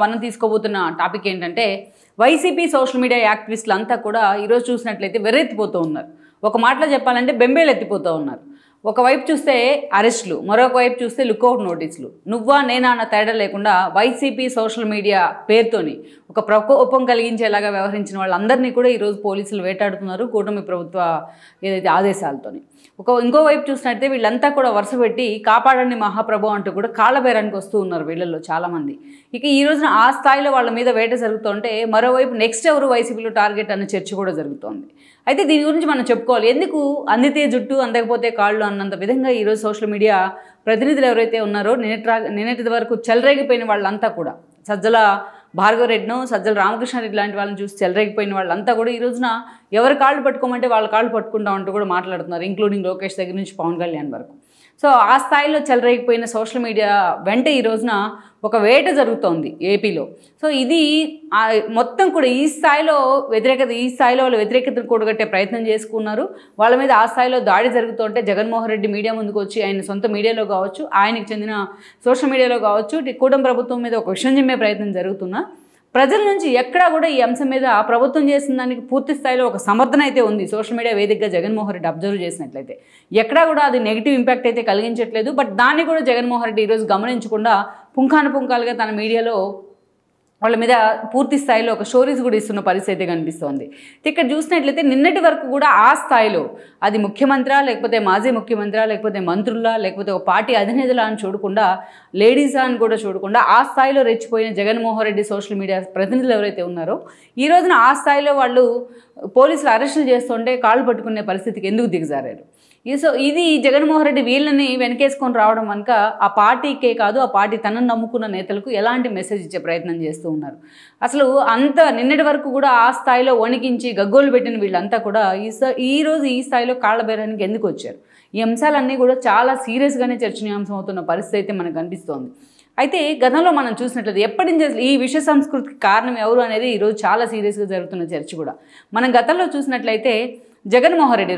మనం తీసుకోబోతున్న టాపిక్ ఏంటంటే YCP social media యాక్టివిస్టులు అంతా కూడా ఈరోజు చూసినట్లయితే వెర్రెత్తిపోతూ ఉన్నారు. ఒక మాటలో చెప్పాలంటే బెంబేలు ఎత్తిపోతూ ఉన్నారు. ఒకవైపు చూస్తే అరెస్టులు, మరొక వైపు చూస్తే లుకౌట్ నోటీసులు. నువ్వా నేనా అన్న తేడా లేకుండా వైసీపీ సోషల్ మీడియా పేరుతోని ఒక ప్రకోపం కలిగించేలాగా వ్యవహరించిన వాళ్ళందరినీ కూడా ఈరోజు పోలీసులు వేటాడుతున్నారు కూటమి ప్రభుత్వ ఏదైతే ఆదేశాలతోని. ఇంకోవైపు చూసినట్టే వీళ్ళంతా కూడా వరుస పెట్టి కాపాడండి మహాప్రభు అంటూ కూడా కాళ్ళబేరానికి వస్తూ ఉన్నారు వీళ్ళల్లో చాలామంది. ఇక ఈ రోజున ఆ స్థాయిలో వాళ్ళ మీద వేట జరుగుతుంటే మరోవైపు నెక్స్ట్ ఎవరు వైసీపీలో టార్గెట్ అన్న చర్చ కూడా జరుగుతోంది. అయితే దీని గురించి మనం చెప్పుకోవాలి. ఎందుకు అందితే జుట్టు అందకపోతే కాళ్ళు అన్నంత విధంగా ఈరోజు సోషల్ మీడియా ప్రతినిధులు ఎవరైతే ఉన్నారో నిన్నటి వరకు చెలరేగిపోయిన వాళ్ళంతా కూడా సజ్జల భార్గవరెడ్డిను, సజ్జల రామకృష్ణారెడ్డి లాంటి వాళ్ళని చూసి చెలరేగిపోయిన వాళ్ళంతా కూడా ఈ రోజున ఎవరి కాళ్ళు పట్టుకోమంటే వాళ్ళ కాళ్ళు పట్టుకుంటామంటూ కూడా మాట్లాడుతున్నారు. ఇంక్లూడింగ్ లోకేష్ దగ్గర నుంచి పవన్ కళ్యాణ్ వరకు. సో ఆ స్థాయిలో చెలరేగిపోయిన సోషల్ మీడియా వెంట ఈ రోజున ఒక వేట జరుగుతోంది ఏపీలో. సో ఇది మొత్తం కూడా ఈ స్థాయిలో వాళ్ళు వ్యతిరేకతను కూడగట్టే ప్రయత్నం చేసుకున్నారు. వాళ్ళ మీద ఆ స్థాయిలో దాడి జరుగుతుంటే జగన్మోహన్ రెడ్డి మీడియా ముందుకు వచ్చి ఆయన సొంత మీడియాలో కావచ్చు, ఆయనకు చెందిన సోషల్ మీడియాలో కావచ్చు, కూటమి ప్రభుత్వం మీద ఒక విషయం చెప్పే ప్రయత్నం జరుగుతున్నా ప్రజల నుంచి ఎక్కడా కూడా ఈ అంశం మీద ప్రభుత్వం చేసిన దానికి పూర్తి స్థాయిలో ఒక సమర్థన అయితే ఉంది. సోషల్ మీడియా వేదికగా జగన్మోహన్ రెడ్డి అబ్జర్వ్ చేసినట్లయితే ఎక్కడా కూడా అది నెగిటివ్ ఇంపాక్ట్ అయితే కలిగించట్లేదు. బట్ దాన్ని కూడా జగన్మోహన్ రెడ్డి ఈరోజు గమనించకుండా పుంఖానుపుంఖాలుగా తన మీడియాలో వాళ్ళ మీద పూర్తి స్థాయిలో ఒక స్టోరీస్ కూడా ఇస్తున్న పరిస్థితి కనిపిస్తోంది. ఇక్కడ చూసినట్లయితే నిన్నటి వరకు కూడా ఆ స్థాయిలో అది ముఖ్యమంత్రి లేకపోతే మాజీ ముఖ్యమంత్రి లేకపోతే మంత్రులా లేకపోతే ఒక పార్టీ అధినేతలా అని చూడకుండా, లేడీసా అని కూడా చూడకుండా ఆ స్థాయిలో రెచ్చిపోయిన జగన్మోహన్ రెడ్డి సోషల్ మీడియా ప్రతినిధులు ఎవరైతే ఉన్నారో ఈ రోజున ఆ స్థాయిలో వాళ్ళు పోలీసులు అరెస్టులు చేస్తుంటే కాళ్ళు పట్టుకునే పరిస్థితికి ఎందుకు దిగజారారు? సో ఇది జగన్మోహన్ రెడ్డి వీళ్ళని వెనకేసుకొని రావడం కనుక ఆ పార్టీకే కాదు, ఆ పార్టీ తనను నమ్ముకున్న నేతలకు ఎలాంటి మెసేజ్ ఇచ్చే ప్రయత్నం చేస్తూ ఉన్నారు. అసలు అంత నిన్నటి వరకు కూడా ఆ స్థాయిలో వణికించి గగ్గోలు పెట్టిన వీళ్ళంతా కూడా ఈరోజు ఈ స్థాయిలో కాళ్ళబేరానికి ఎందుకు వచ్చారు? ఈ అంశాలన్నీ కూడా చాలా సీరియస్గానే చర్చనీయాంశం అవుతున్న పరిస్థితి అయితే మనకు కనిపిస్తోంది. అయితే గతంలో మనం చూసినట్లయితే ఎప్పటి నుంచి ఈ విష సంస్కృతికి కారణం ఎవరు అనేది ఈరోజు చాలా సీరియస్గా జరుగుతున్న చర్చ కూడా. మనం గతంలో చూసినట్లయితే జగన్మోహన్ రెడ్డి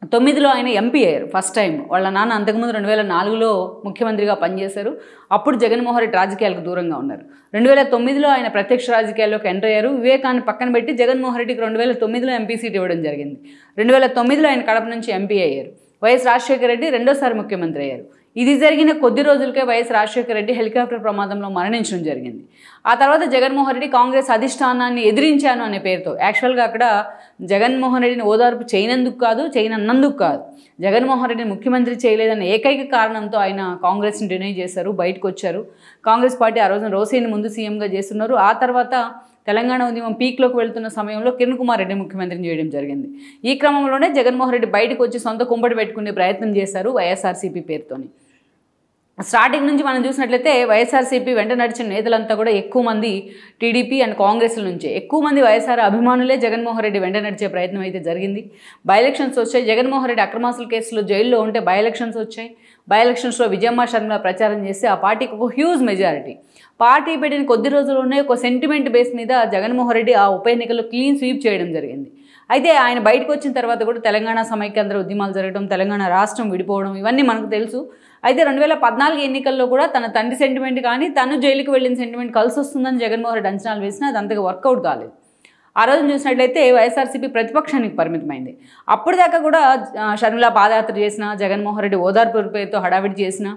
2009లో ఆయన ఎంపీ అయ్యారు ఫస్ట్ టైం. వాళ్ళ నాన్న అంతకుముందు 2004లో ముఖ్యమంత్రిగా పనిచేశారు. అప్పుడు జగన్మోహన్ రెడ్డి రాజకీయాలకు దూరంగా ఉన్నారు. 2009లో ఆయన ప్రత్యక్ష రాజకీయాల్లోకి ఎంటర్ అయ్యారు. వివేకాన్ని పక్కన పెట్టి జగన్మోహన్ రెడ్డికి 2009లో ఎంపీ సీట్ ఇవ్వడం జరిగింది. 2009లో ఆయన కడప నుంచి ఎంపీ అయ్యారు. వైఎస్ రాజశేఖర రెడ్డి రెండోసారి ముఖ్యమంత్రి అయ్యారు. ఇది జరిగిన కొద్ది రోజులకే వైఎస్ రాజశేఖర రెడ్డి హెలికాప్టర్ ప్రమాదంలో మరణించడం జరిగింది. ఆ తర్వాత జగన్మోహన్ రెడ్డి కాంగ్రెస్ అధిష్టానాన్ని ఎదిరించాను అనే పేరుతో, యాక్చువల్గా అక్కడ జగన్మోహన్ రెడ్డిని ఓదార్పు చేయనందుకు కాదు, చేయనన్నందుకు కాదు, జగన్మోహన్ రెడ్డిని ముఖ్యమంత్రి చేయలేదన్న ఏకైక కారణంతో ఆయన కాంగ్రెస్ని డినై చేశారు, బయటకు వచ్చారు. కాంగ్రెస్ పార్టీ ఆ రోజున రోసేని ముందు సీఎంగా చేస్తున్నారు. ఆ తర్వాత తెలంగాణ ఉద్యమం పీక్లోకి వెళ్తున్న సమయంలో కిరణ్ కుమార్ రెడ్డి ముఖ్యమంత్రిని చేయడం జరిగింది. ఈ క్రమంలోనే జగన్మోహన్ రెడ్డి బయటకు వచ్చి సొంత కుంపటి పెట్టుకునే ప్రయత్నం చేశారు వైఎస్ఆర్సీపీ పేరుతోని. స్టార్టింగ్ నుంచి మనం చూసినట్లయితే వైఎస్ఆర్సీపీ వెంట నడిచిన నేతలంతా కూడా ఎక్కువ మంది టీడీపీ అండ్ కాంగ్రెస్ల నుంచే, ఎక్కువ మంది వైఎస్ఆర్ అభిమానులే జగన్మోహన్ రెడ్డి వెంట నడిచే ప్రయత్నం అయితే జరిగింది. బై ఎలక్షన్స్ వచ్చాయి. జగన్మోహన్ రెడ్డి అక్రమాస్తుల కేసులో జైల్లో ఉంటే బై ఎలక్షన్స్ వచ్చాయి. బై ఎలక్షన్స్లో విజయమ్మ షర్మిల ప్రచారం చేసి ఆ పార్టీకి ఒక హ్యూజ్ మెజారిటీ. పార్టీ పెట్టిన కొద్ది రోజుల్లోనే ఒక సెంటిమెంట్ బేస్ మీద జగన్మోహన్ రెడ్డి ఆ ఉప ఎన్నికల్లో క్లీన్ స్వీప్ చేయడం జరిగింది. అయితే ఆయన బయటకు వచ్చిన తర్వాత కూడా తెలంగాణ సమైక్యాంధ్ర ఉద్యమాలు జరగడం, తెలంగాణ రాష్ట్రం విడిపోవడం ఇవన్నీ మనకు తెలుసు. అయితే 2014 ఎన్నికల్లో కూడా తన తండ్రి సెంటిమెంట్ కానీ తను జైలుకి వెళ్ళిన సెంటిమెంట్ కలిసి వస్తుందని జగన్మోహన్ రెడ్డి అంచనాలు వేసినా అది అంతగా వర్కౌట్ కాలేదు. ఆ రోజు చూసినట్లయితే వైఎస్ఆర్సీపీ ప్రతిపక్షానికి పరిమితమైంది. అప్పటిదాకా కూడా షర్మిల పాదయాత్ర చేసిన, జగన్మోహన్ రెడ్డి ఓదార్పు పేరుతో హడావిడి చేసిన,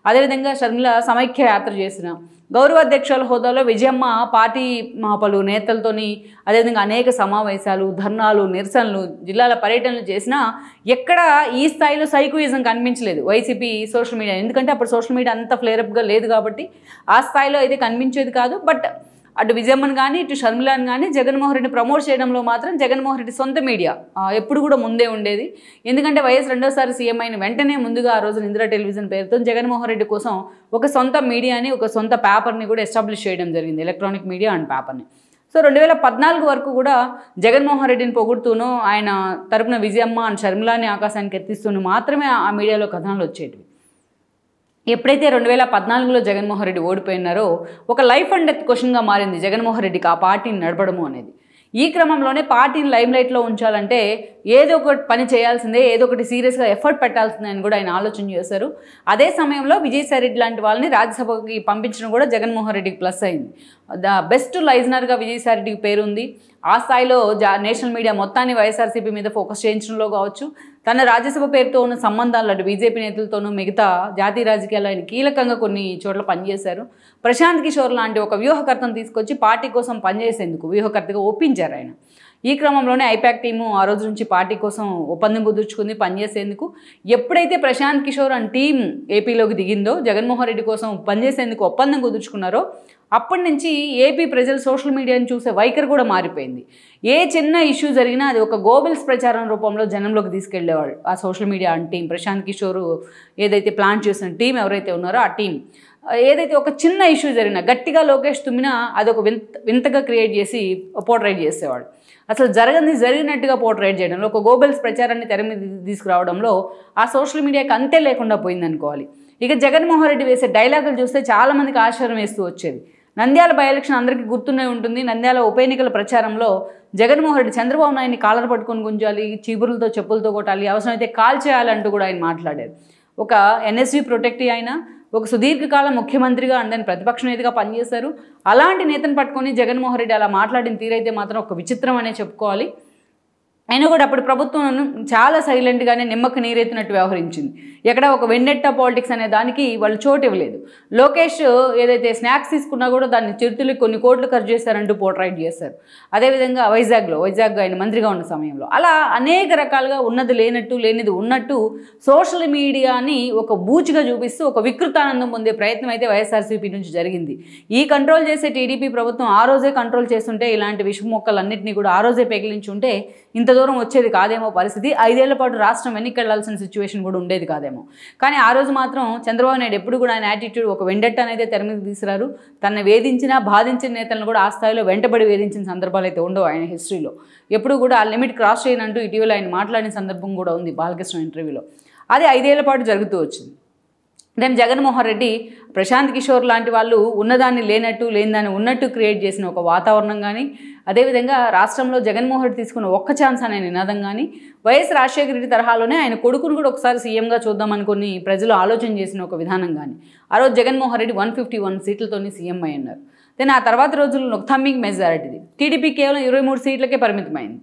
అదేవిధంగా షర్మిల సమైక్య యాత్ర చేసిన, గౌరవాధ్యక్షుల హోదాలో విజయమ్మ పార్టీ పలు నేతలతోని అదేవిధంగా అనేక సమావేశాలు, ధర్నాలు, నిరసనలు, జిల్లాల పర్యటనలు చేసినా ఎక్కడ ఈ స్థాయిలో సైకోయిజం కనిపించలేదు వైసీపీ సోషల్ మీడియా. ఎందుకంటే అప్పుడు సోషల్ మీడియా అంత ఫ్లేరప్గా లేదు కాబట్టి ఆ స్థాయిలో అయితే కనిపించేది కాదు. బట్ అటు విజయమ్మను కానీ ఇటు షర్మిలాని కానీ జగన్మోహన్ రెడ్డి ప్రమోట్ చేయడంలో మాత్రం జగన్మోహన్ రెడ్డి సొంత మీడియా ఎప్పుడు కూడా ముందే ఉండేది. ఎందుకంటే వైఎస్ రెండోసారి సీఎం అయిన వెంటనే ముందుగా ఆ రోజు ఇందిరా టెలివిజన్ పేరుతో జగన్మోహన్ రెడ్డి కోసం ఒక సొంత మీడియాని, ఒక సొంత పేపర్ని కూడా ఎస్టాబ్లిష్ చేయడం జరిగింది, ఎలక్ట్రానిక్ మీడియా అండ్ పేపర్ని. సో 2014 వరకు కూడా జగన్మోహన్ రెడ్డిని పొగుడుతూనూ ఆయన తరపున విజయమ్మ అండ్ షర్మిలాని ఆకాశానికి ఎత్తిస్తూనూ మాత్రమే ఆ మీడియాలో కథనాలు వచ్చేటివి. ఎప్పుడైతే 2014లో జగన్మోహన్ రెడ్డి ఓడిపోయినారో ఒక లైఫ్ అండ్ డెత్ క్వశ్చన్గా మారింది జగన్మోహన్ రెడ్డికి ఆ పార్టీని నడపడము అనేది. ఈ క్రమంలోనే పార్టీని లైమ్లైట్లో ఉంచాలంటే ఏదో ఒకటి పని చేయాల్సిందే, ఏదో ఒకటి సీరియస్గా ఎఫర్ట్ పెట్టాల్సిందే అని కూడా ఆయన ఆలోచన చేశారు. అదే సమయంలో విజయసాయి రెడ్డి లాంటి వాళ్ళని రాజ్యసభకి పంపించడం కూడా జగన్మోహన్ రెడ్డికి ప్లస్ అయింది. ద బెస్ట్ లైజనర్గా విజయసాయి రెడ్డికి పేరుంది. ఆ స్థాయిలో నేషనల్ మీడియా మొత్తాన్ని వైఎస్ఆర్సీపీ మీద ఫోకస్ చేయించడంలో కావచ్చు, తన రాజ్యసభ పేరుతో ఉన్న సంబంధాలు అటు బీజేపీ నేతలతోనూ మిగతా జాతీయ రాజకీయాల్లో ఆయన కీలకంగా కొన్ని చోట్ల పనిచేశారు. ప్రశాంత్ కిషోర్ లాంటి ఒక వ్యూహకర్తను తీసుకొచ్చి పార్టీ కోసం పనిచేసేందుకు వ్యూహకర్తగా ఒప్పించారు ఆయన. ఈ క్రమంలోనే ఐపాక్ టీము ఆ రోజు నుంచి పార్టీ కోసం ఒప్పందం కుదుర్చుకుంది పనిచేసేందుకు. ఎప్పుడైతే ప్రశాంత్ కిషోర్ అండ్ టీం ఏపీలోకి దిగిందో, జగన్మోహన్ రెడ్డి కోసం పనిచేసేందుకు ఒప్పందం కుదుర్చుకున్నారో, అప్పటి నుంచి ఏపీ ప్రజలు సోషల్ మీడియాని చూసే వైఖరి కూడా మారిపోయింది. ఏ చిన్న ఇష్యూ జరిగినా అది ఒక గోబెల్స్ ప్రచారం రూపంలో జనంలోకి తీసుకెళ్లేవాళ్ళు ఆ social media and team. Prashant Kishor ఏదైతే ప్లాన్ చేసిన టీం ఎవరైతే ఉన్నారో ఆ టీం ఏదైతే ఒక చిన్న ఇష్యూ జరిగినా, గట్టిగా లోకేష్ తుమ్మినా అదొక వింతగా క్రియేట్ చేసి పోర్ట్రైట్ చేసేవాడు. అసలు జరిగినట్టుగా పోర్ట్రైట్ చేయడంలో, ఒక గోబెల్స్ ప్రచారాన్ని తెర మీద తీసుకురావడంలో ఆ సోషల్ మీడియాకి అంతే లేకుండా పోయిందనుకోవాలి. ఇక జగన్మోహన్ రెడ్డి వేసే డైలాగులు చూస్తే చాలామందికి ఆశ్చర్యం వేస్తూ వచ్చేది. నంద్యాల బై ఎలక్షన్ అందరికీ గుర్తునే ఉంటుంది. నంద్యాల ఉప ఎన్నికల ప్రచారంలో జగన్మోహన్ రెడ్డి చంద్రబాబు నాయుడిని కాలర్ పట్టుకొని గుంజాలి, చీపురులతో చెప్పులతో కొట్టాలి, అవసరమైతే కాల్ చేయాలంటూ కూడా ఆయన మాట్లాడారు. ఒక ఎన్ఎస్వి ప్రొటెక్టీ ఆయన, ఒక సుదీర్ఘకాలం ముఖ్యమంత్రిగా అండ్ దాని ప్రతిపక్ష నేతగా పనిచేశారు. అలాంటి నేతను పట్టుకొని జగన్మోహన్ రెడ్డి అలా మాట్లాడిన తీరైతే మాత్రం ఒక విచిత్రం అనే చెప్పుకోవాలి. అయినా కూడా అప్పుడు ప్రభుత్వం చాలా సైలెంట్గానే నిమ్మకు నీరెత్తినట్టు వ్యవహరించింది. ఎక్కడ ఒక వెన్నెట్ట పాలిటిక్స్ అనే దానికి వాళ్ళు చోటు ఇవ్వలేదు. లోకేష్ ఏదైతే స్నాక్స్ తీసుకున్నా కూడా దాన్ని చిరుతులకి కొన్ని కోట్లు ఖర్చు చేశారంటూ పోర్ట్రైట్ చేశారు. అదేవిధంగా వైజాగ్ ఆయన మంత్రిగా ఉన్న సమయంలో అలా అనేక రకాలుగా ఉన్నది లేనట్టు, లేనిది ఉన్నట్టు సోషల్ మీడియాని ఒక బూచిగా చూపిస్తూ ఒక వికృతానందం పొందే ప్రయత్నం అయితే వైఎస్ఆర్సీపీ నుంచి జరిగింది. ఈ కంట్రోల్ చేసే టీడీపీ ప్రభుత్వం ఆ రోజే కంట్రోల్ చేస్తుంటే, ఇలాంటి విష మొక్కలన్నింటినీ కూడా ఆ రోజే పెగిలించి ఉంటే ఇంత దూరం వచ్చేది కాదేమో పరిస్థితి. 5 ఏళ్ల పాటు రాష్ట్రం వెనక్కి వెళ్లాల్సిన సిచ్యువేషన్ కూడా ఉండేది కాదేమో. కానీ ఆ రోజు మాత్రం చంద్రబాబు నాయుడు ఎప్పుడు కూడా ఆయన యాటిట్యూడ్ ఒక వెండెట్ట అనేది తెర మీద తీసుకురారు. తనని వేధించినా బాధించిన నేతలను కూడా ఆ స్థాయిలో వెంటబడి వేధించిన సందర్భాలు అయితే ఉండవు ఆయన హిస్టరీలో. ఎప్పుడు కూడా ఆ లిమిట్ క్రాస్ చేయనంటూ ఇటీవల ఆయన మాట్లాడిన సందర్భం కూడా ఉంది బాలకృష్ణ ఇంటర్వ్యూలో. అది 5 ఏళ్ల పాటు జరుగుతూ వచ్చింది. దెన్ జగన్మోహన్ రెడ్డి, ప్రశాంత్ కిషోర్ లాంటి వాళ్ళు ఉన్నదాన్ని లేనట్టు, లేనిదాన్ని ఉన్నట్టు క్రియేట్ చేసిన ఒక వాతావరణం కానీ, అదేవిధంగా రాష్ట్రంలో జగన్మోహన్ రెడ్డి తీసుకున్న ఒక్క ఛాన్స్ అనే నినాదం కానీ, వైఎస్ రాజశేఖర రెడ్డి తరహాలోనే ఆయన కొడుకును కూడా ఒకసారి సీఎంగా చూద్దామనుకుని ప్రజలు ఆలోచన చేసిన ఒక విధానం కానీ, ఆ రోజు జగన్మోహన్ రెడ్డి 151 సీట్లతోనే సీఎం అయి ఉన్నారు. దెన్ ఆ తర్వాత రోజుల్లో ఒక థమ్మింగ్ మెజారిటీది. టీడీపీ కేవలం 23 సీట్లకే పరిమితమైంది.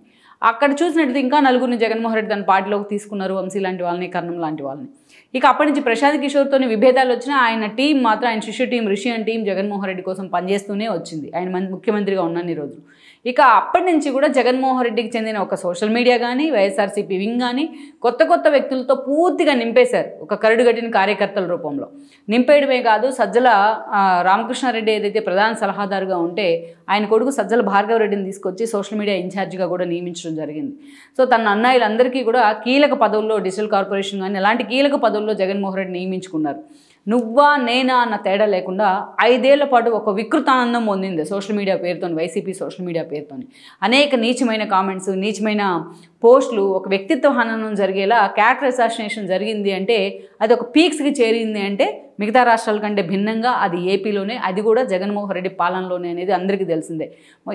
అక్కడ చూసినట్టు ఇంకా నలుగురిని జగన్మోహన్ రెడ్డి తన పార్టీలోకి తీసుకున్నారు, వంశీ లాంటి వాళ్ళని, కర్ణం లాంటి వాళ్ళని. ఇక అప్పటి నుంచి ప్రశాంత్ కిషోర్తోని విభేదాలు వచ్చినా ఆయన టీం మాత్రం, ఆయన శిష్యు team, Rishi and team Jaganmohan Reddy కోసం పనిచేస్తూనే వచ్చింది ఆయన ముఖ్యమంత్రిగా ఉన్నన్ని రోజులు. ఇక అప్పటి నుంచి కూడా జగన్మోహన్ రెడ్డికి చెందిన ఒక సోషల్ మీడియా కానీ, వైఎస్ఆర్సీపీ వింగ్ కానీ కొత్త వ్యక్తులతో పూర్తిగా నింపేశారు ఒక కరడుగట్టిన కార్యకర్తల రూపంలో. నింపేయడమే కాదు, సజ్జల రామకృష్ణారెడ్డి ఏదైతే ప్రధాన సలహాదారుగా ఉంటే ఆయన కొడుకు సజ్జల భార్గవ రెడ్డిని తీసుకొచ్చి సోషల్ మీడియా ఇన్ఛార్జిగా కూడా నియమించడం జరిగింది. సో తన అన్నయ్యలందరికీ కూడా కీలక పదవుల్లో, డిజిటల్ కార్పొరేషన్ కానీ అలాంటి కీలక పదవుల్లో జగన్మోహన్ రెడ్డి నియమించుకున్నారు. నువ్వా నేనా అన్న తేడా లేకుండా 5 ఏళ్ల పాటు ఒక వికృతానందం పొందింది సోషల్ మీడియా పేరుతో, వైసీపీ సోషల్ మీడియా పేరుతో. అనేక నీచమైన కామెంట్స్, నీచమైన పోస్టులు, ఒక వ్యక్తిత్వ హననం జరిగేలా క్యారెక్టర్ అసాసినేషన్ జరిగింది అంటే, అది ఒక పీక్స్కి చేరింది అంటే మిగతా రాష్ట్రాల కంటే భిన్నంగా అది ఏపీలోనే, అది కూడా జగన్మోహన్ రెడ్డి పాలనలోనే అనేది అందరికీ తెలిసిందే.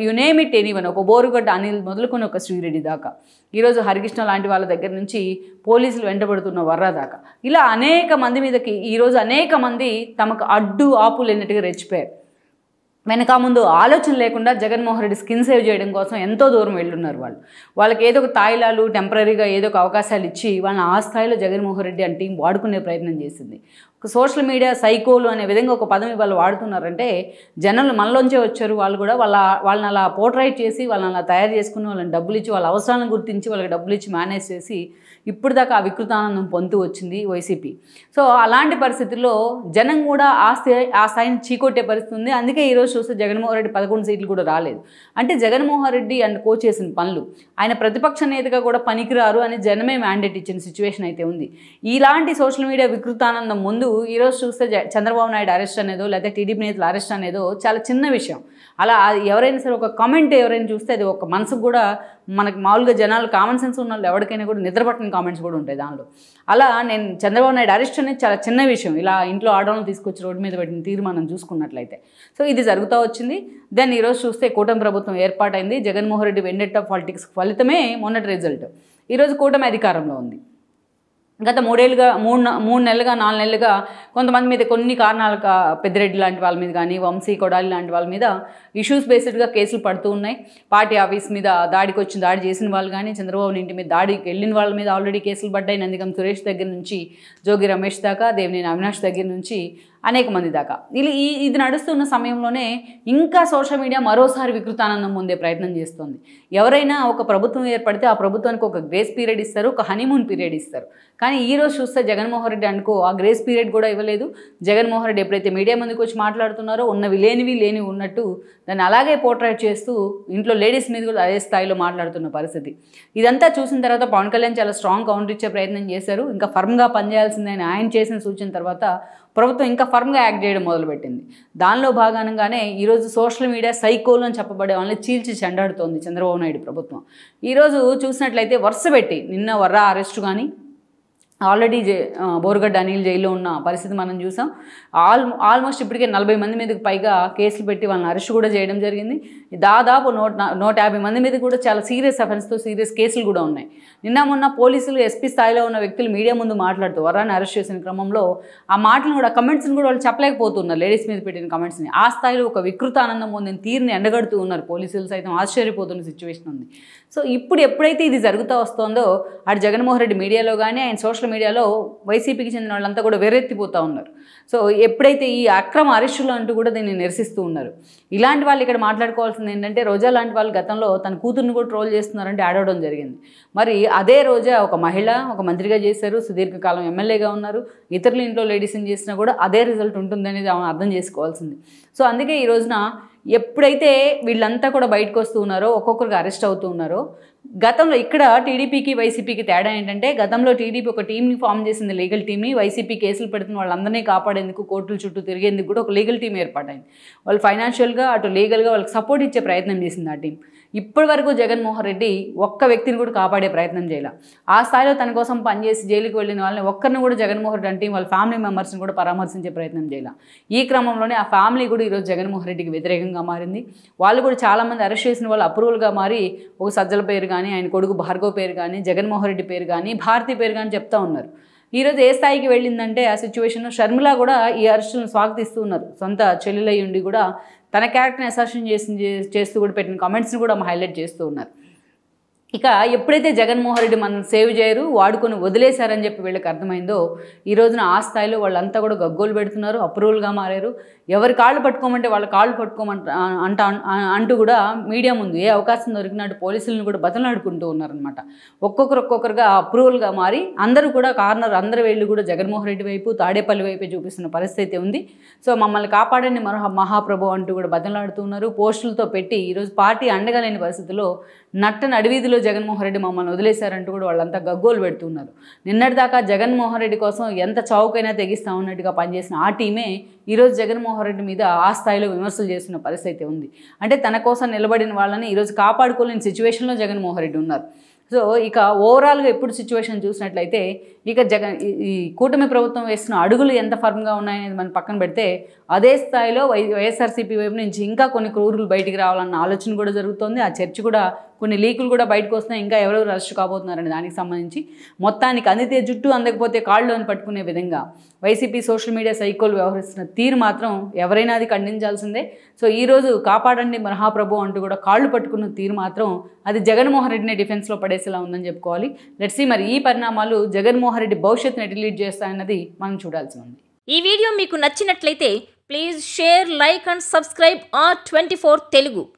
యు నేమ్ ఇట్ ఎనీవన్, ఒక బోరుగడ్డ అనిల్ మొదలుకొని ఒక శ్రీరెడ్డి దాకా, ఈరోజు హరికృష్ణ లాంటి వాళ్ళ దగ్గర నుంచి పోలీసులు వెంటబడుతున్న వర్రా దాకా, ఇలా అనేక మంది మీదకి ఈరోజు అనేక మంది తమకు అడ్డు ఆపు లేనట్టుగా రెచ్చిపోయారు. వెనక ముందు ఆలోచన లేకుండా జగన్మోహన్ రెడ్డి స్కిన్ సేవ్ చేయడం కోసం ఎంతో దూరం వెళ్ళున్నారు వాళ్ళకి ఏదో ఒక తాయిలాలు టెంపరీగా ఏదో ఒక అవకాశాలు ఇచ్చి వాళ్ళని ఆ స్థాయిలో జగన్మోహన్ రెడ్డి అంటే టీం వాడుకునే ప్రయత్నం చేసింది. ఒక సోషల్ మీడియా సైకోలు అనే విధంగా ఒక పదం వాళ్ళు వాడుతున్నారంటే, జనాలు మనలోంచే వచ్చారు, వాళ్ళు కూడా వాళ్ళని అలా పోర్ట్రైట్ చేసి, వాళ్ళని అలా తయారు చేసుకుని, వాళ్ళని డబ్బులు ఇచ్చి, వాళ్ళ అవసరాలను గుర్తించి వాళ్ళకి డబ్బులు ఇచ్చి మేనేజ్ చేసి ఇప్పుడు దాకా ఆ వికృతానందం పొందుతూ వచ్చింది వైసీపీ. సో అలాంటి పరిస్థితుల్లో జనం కూడా ఆ స్థాయిని చీకొట్టే పరిస్థితి ఉంది. అందుకే ఈరోజు చూస్తే జగన్మోహన్ రెడ్డి 11 సీట్లు కూడా రాలేదు. అంటే జగన్మోహన్ రెడ్డి అండ్ కో చేసిన పనులు, ఆయన ప్రతిపక్ష నేతగా కూడా పనికిరారు అని జనమే మ్యాండేట్ ఇచ్చిన సిచ్యువేషన్ అయితే ఉంది. ఇలాంటి సోషల్ మీడియా వికృతానందం ముందు ఈరోజు చూస్తే చంద్రబాబు నాయుడు అరెస్ట్ అనేదో లేకపోతే టీడీపీ నేతల అరెస్ట్ అనేదో చాలా చిన్న విషయం. అలా ఎవరైనా సరే ఒక కామెంట్ ఎవరైనా చూస్తే అది ఒక మనసుకు కూడా, మనకు మామూలుగా జనాలు కామన్ సెన్స్ ఉన్న వాళ్ళు ఎవరికైనా కూడా నిద్రపట్టిన కామెంట్స్ కూడా ఉంటాయి దానిలో. అలా నేను చంద్రబాబు నాయుడు అరెస్ట్ అనేది చాలా చిన్న విషయం. ఇలా ఇంట్లో ఆడవాళ్ళని తీసుకొచ్చి రోడ్డు మీద పెట్టిన తీర్మానం చూసుకున్నట్లయితే. సో ఇది జరుగుతుంది. జరుగుతూ వచ్చింది. దెన్ ఈరోజు చూస్తే కూటమి ప్రభుత్వం ఏర్పాటైంది. Jaganmohan Reddy vendetta of politics ఫలితమే మొన్నటి రిజల్ట్. ఈరోజు కూటమి అధికారంలో ఉంది. గత 3 నెలలుగా 4 నెలలుగా కొంతమంది మీద కొన్ని కారణాలు పెద్దిరెడ్డి లాంటి వాళ్ళ మీద కానీ వంశీ కొడాలి లాంటి వాళ్ళ మీద ఇష్యూస్ బేస్డ్గా కేసులు పడుతూ ఉన్నాయి. పార్టీ ఆఫీస్ మీద దాడి చేసిన వాళ్ళు కానీ చంద్రబాబు ఇంటి మీద దాడికి వెళ్ళిన వాళ్ళ మీద ఆల్రెడీ కేసులు పడ్డాయి. నందిగం సురేష్ దగ్గర నుంచి జోగి రమేష్ దాకా, దేవినేని అవినాష్ దగ్గర నుంచి అనేక మంది దాకా ఇది నడుస్తున్న సమయంలోనే ఇంకా సోషల్ మీడియా మరోసారి వికృతానందం పొందే ప్రయత్నం చేస్తుంది. ఎవరైనా ఒక ప్రభుత్వం ఏర్పడితే ఆ ప్రభుత్వానికి ఒక గ్రేస్ పీరియడ్ ఇస్తారు, ఒక హనీమూన్ పీరియడ్ ఇస్తారు. కానీ ఈరోజు చూస్తే జగన్మోహన్ రెడ్డి అనుకో ఆ గ్రేస్ పీరియడ్ కూడా ఇవ్వలేదు. జగన్మోహన్ రెడ్డి ఎప్పుడైతే మీడియా ముందుకు వచ్చి మాట్లాడుతున్నారో ఉన్నవి లేనివి ఉన్నట్టు దాన్ని అలాగే పోర్ట్రేట్ చేస్తూ ఇంట్లో లేడీస్ మీద కూడా అదే స్థాయిలో మాట్లాడుతున్న పరిస్థితి. ఇదంతా చూసిన తర్వాత పవన్ కళ్యాణ్ చాలా స్ట్రాంగ్ కౌంటర్ ఇచ్చే ప్రయత్నం చేశారు. ఇంకా ఫర్మ్గా పనిచేయాల్సిందని ఆయన చేసిన సూచన తర్వాత ప్రభుత్వం ఇంకా ఫర్మ్గా యాక్ట్ చేయడం మొదలుపెట్టింది. దానిలో భాగంగానే ఈరోజు సోషల్ మీడియా సైకోలు అని చెప్పబడే వాళ్ళని చీల్చి చెండాడుతోంది చంద్రబాబు నాయుడు ప్రభుత్వం. ఈరోజు చూసినట్లయితే వరుస పెట్టి నిన్న వర్రా అరెస్టు కానీ ఆల్రెడీ బోరుగడ్డ అనిల్ జైల్లో ఉన్న పరిస్థితి మనం చూసాం. ఆల్మోస్ట్ ఇప్పటికే 40 మంది మీదకి పైగా కేసులు పెట్టి వాళ్ళని అరెస్ట్ కూడా చేయడం జరిగింది. దాదాపు 150 మంది మీద కూడా చాలా సీరియస్ అఫెన్స్తో సీరియస్ కేసులు కూడా ఉన్నాయి. నిన్న మొన్న పోలీసులు ఎస్పీ స్థాయిలో ఉన్న వ్యక్తులు మీడియా ముందు మాట్లాడుతూ వర్రాన్ని అరెస్ట్ చేసిన క్రమంలో ఆ మాటలను కూడా కమెంట్స్ని కూడా వాళ్ళు చెప్పలేకపోతున్నారు. లేడీస్ మీద పెట్టిన కమెంట్స్ని ఆ స్థాయిలో ఒక వికృత ఆనందం పొందిన తీరుని ఎండగడుతూ ఉన్నారు. పోలీసులు సైతం ఆశ్చర్యపోతున్న సిచ్యువేషన్ ఉంది. సో ఇప్పుడు ఎప్పుడైతే ఇది జరుగుతూ వస్తుందో అటు జగన్మోహన్ రెడ్డి మీడియాలో కానీ ఆయన సోషల్ మీడియాలో వైసీపీకి చెందిన వాళ్ళంతా కూడా వెర్రెత్తిపోతూ ఉన్నారు. సో ఎప్పుడైతే ఈ అక్రమ అరెస్టులు అంటూ కూడా దీన్ని నిరసిస్తూ ఉన్నారు. ఇలాంటి వాళ్ళు ఇక్కడ మాట్లాడుకోవాల్సింది ఏంటంటే రోజా లాంటి వాళ్ళు గతంలో తన కూతుర్ని కూడా ట్రోల్ చేస్తున్నారంటే ఆడవడం జరిగింది. మరి అదే రోజా ఒక మహిళ, ఒక మంత్రిగా చేశారు, సుదీర్ఘకాలం ఎమ్మెల్యేగా ఉన్నారు. ఇతరుల ఇంట్లో లేడీస్ని చేసినా కూడా అదే రిజల్ట్ ఉంటుందనేది ఆమె అర్థం చేసుకోవాల్సింది. సో అందుకే ఈ రోజున ఎప్పుడైతే వీళ్ళంతా కూడా బయటకు వస్తూ ఉన్నారో ఒక్కొక్కరికి అరెస్ట్ అవుతూ ఉన్నారో గతంలో ఇక్కడ టీడీపీకి వైసీపీకి తేడా ఏంటంటే గతంలో టీడీపీ ఒక టీంని ఫామ్ చేసింది, లీగల్ టీమ్ని. వైసీపీ కేసులు పెడుతున్న వాళ్ళందరినీ కాపాడేందుకు కోర్టుల చుట్టూ తిరిగేందుకు కూడా ఒక లీగల్ టీం ఏర్పాటైంది. వాళ్ళు ఫైనాన్షియల్గా అటు లీగల్గా వాళ్ళకి సపోర్ట్ ఇచ్చే ప్రయత్నం చేసింది ఆ టీం. ఇప్పటి వరకు జగన్మోహన్ రెడ్డి ఒక్క వ్యక్తిని కూడా కాపాడే ప్రయత్నం చేయాలి. ఆ స్థాయిలో తన కోసం పనిచేసి జైలుకి వెళ్ళిన వాళ్ళని ఒక్కరిని కూడా జగన్మోహన్ రెడ్డి అంటే వాళ్ళ ఫ్యామిలీ మెంబర్స్ని కూడా పరామర్శించే ప్రయత్నం చేయాలి. ఈ క్రమంలోనే ఆ ఫ్యామిలీ కూడా ఈరోజు జగన్మోహన్ రెడ్డికి వ్యతిరేకంగా మారింది. వాళ్ళు కూడా చాలామంది అరెస్ట్ చేసిన వాళ్ళు అప్రూవల్గా మారి ఒక సజ్జల పేరు కానీ, ఆయన కొడుకు భార్గవ్ పేరు కానీ, జగన్మోహన్ రెడ్డి పేరు కానీ, భారతి పేరు కానీ చెప్తా ఉన్నారు. ఈరోజు ఏ స్థాయికి వెళ్ళిందంటే ఆ సిచ్యువేషన్లో షర్మిల కూడా ఈ అరెస్టులను స్వాగతిస్తూ ఉన్నారు. సొంత చెల్లెలై ఉండి కూడా తన క్యారెక్టర్ని అసాసిన్ చేస్తూ కూడా పెట్టిన కామెంట్స్ని కూడా హైలైట్ చేస్తూ ఉన్నారు. ఇక ఎప్పుడైతే జగన్మోహన్ రెడ్డి మనం సేవ్ చేయరు, వాడుకొని వదిలేశారని చెప్పి వీళ్ళకి అర్థమైందో ఈ రోజున ఆ స్థాయిలో వాళ్ళంతా కూడా గగ్గోలు పెడుతున్నారు, అప్రూవల్గా మారారు. ఎవరి కాళ్ళు పట్టుకోమంటే వాళ్ళ కాళ్ళు అంటూ కూడా మీడియా ముందు ఏ అవకాశం దొరికినట్టు పోలీసులను కూడా బతలాడుకుంటూ ఉన్నారనమాట. ఒక్కొక్కరుగా అప్రూవల్గా మారి అందరూ కూడా అందరి వేళ్ళు కూడా జగన్మోహన్ రెడ్డి వైపు, తాడేపల్లి వైపే చూపిస్తున్న పరిస్థితి ఉంది. సో మమ్మల్ని కాపాడండి మహాప్రభు అంటూ కూడా బతలాడుతూ ఉన్నారు. పోస్టులతో పెట్టి ఈరోజు పార్టీ అండగా లేని పరిస్థితుల్లో నట్టని అడవిధిలో జగన్మోహన్ రెడ్డి మమ్మల్ని వదిలేశారంటూ కూడా వాళ్ళంతా గగ్గోలు పెడుతున్నారు. నిన్నటిదాకా జగన్మోహన్ రెడ్డి కోసం ఎంత చౌకైనా తెగిస్తా ఉన్నట్టుగా పనిచేసిన ఆ టీమే ఈరోజు జగన్మోహన్ రెడ్డి మీద ఆ స్థాయిలో విమర్శలు చేస్తున్న పరిస్థితి ఉంది. అంటే తన కోసం నిలబడిన వాళ్ళని ఈరోజు కాపాడుకోలేని సిచ్యువేషన్లో జగన్మోహన్ రెడ్డి ఉన్నారు. సో ఇక ఓవరాల్గా ఎప్పుడు సిచ్యువేషన్ చూసినట్లయితే ఇక ఈ కూటమి ప్రభుత్వం వేస్తున్న అడుగులు ఎంత ఫర్మ్గా ఉన్నాయనేది మనం పక్కన పెడితే అదే స్థాయిలో వైఎస్ఆర్సీపీ వైపు నుంచి ఇంకా కొన్ని క్రూరులు బయటికి రావాలన్న ఆలోచన కూడా జరుగుతుంది. ఆ చర్చ కూడా కొన్ని లీకులు కూడా బయటకు వస్తున్నాయి. ఇంకా ఎవరెవరు అరెస్ట్ కాబోతున్నారని దానికి సంబంధించి మొత్తానికి అందితే జుట్టు అందకపోతే కాళ్ళు అని పట్టుకునే విధంగా వైసీపీ సోషల్ మీడియా సైకోలు వ్యవహరిస్తున్న తీరు మాత్రం ఎవరైనా అది ఖండించాల్సిందే. సో ఈరోజు కాపాడండి మహాప్రభు అంటూ కూడా కాళ్ళు పట్టుకున్న తీరు మాత్రం అది జగన్మోహన్ రెడ్డిని డిఫెన్స్లో పడేసేలా ఉందని చెప్పుకోవాలి. లెట్స్ సీ మరి ఈ పరిణామాలు జగన్మోహన్ రెడ్డి భవిష్యత్తును ఎటు లీడ్ చేస్తాయన్నది మనం చూడాల్సి ఉంది. ఈ వీడియో మీకు నచ్చినట్లయితే please share, like and subscribe R24 Telugu.